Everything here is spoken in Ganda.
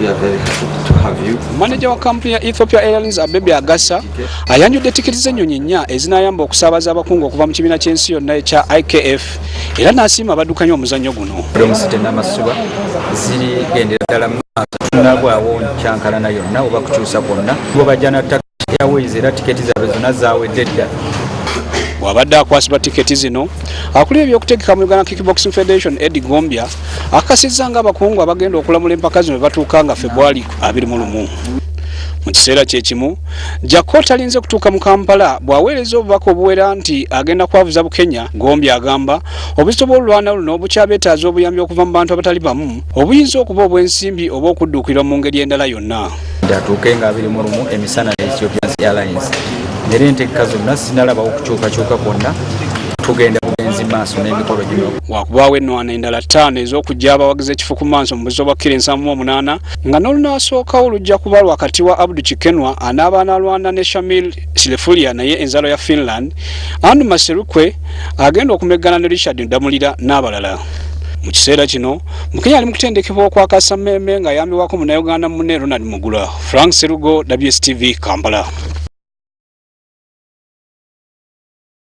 We are very happy to have you. Manager wa kampuni ya Ethiopia Airlines Abebe Agasa ayanjudde tikiti z'ennyonyi nnya ezinayamba okusaabaza abakungu okuva mu kibiina ky'ensi yonna ekya IKF era n'asiima abaddukanya omuzannyo guno. Omusite n'amasuba ziri gendera ddala mu maaso tunabwawo nkyankalana yonna oba kukyusa kwonna bo bajja na Turkish Airways era tiketi zaabwe zonna zaawedde dda. Wabadde akwasibwa tiketi zino akulira ebyokutegeka mu Uganda Kickboxing Federation Eddie Gombya akakasizza ng'abakungu abagenda okulamula empaka zino batuuka nga February 21. Mu kiseera kyekimu Jackot alinze kutuuka mu Kampala bw'aweereza obubaka obuwera nti agenda kwavuza Bukenya. Gombya agamba obuzito bw'olulwana luno bukyabeetaaza obuyambi okuva mu bantu abatali bamu obuyinza okuba obw'ensimbi oba okudduukirwa mu ngeri endala yonna. Atuuke nga 21 emisana Ethiopian Airlines era enteeka zonna sinalaba okukyukakyuka kwonna tugenda bugenzi maaso n'emikolo gino. Wakubaawo ennono endala 5 ez'okujja abawagizi ekifo ku maaso mu buzito bwa kilo 78 nga n'olunaasookawo lujja kuba lwakati wa Abdu Kikenwa anaaba analwana ne Shamil Silefulia naye enzalo ya Finland, Andu Maserukwe agenda okumeggana ne Richard Ndamulira n'abalala. Mu kiseera kino Mukenya ali mu kutendekebwa okwakasa mmemme nga ayambibwako Munnayuganda munne Ronald Mugula. Frank Serugo, WSTV, Kampala.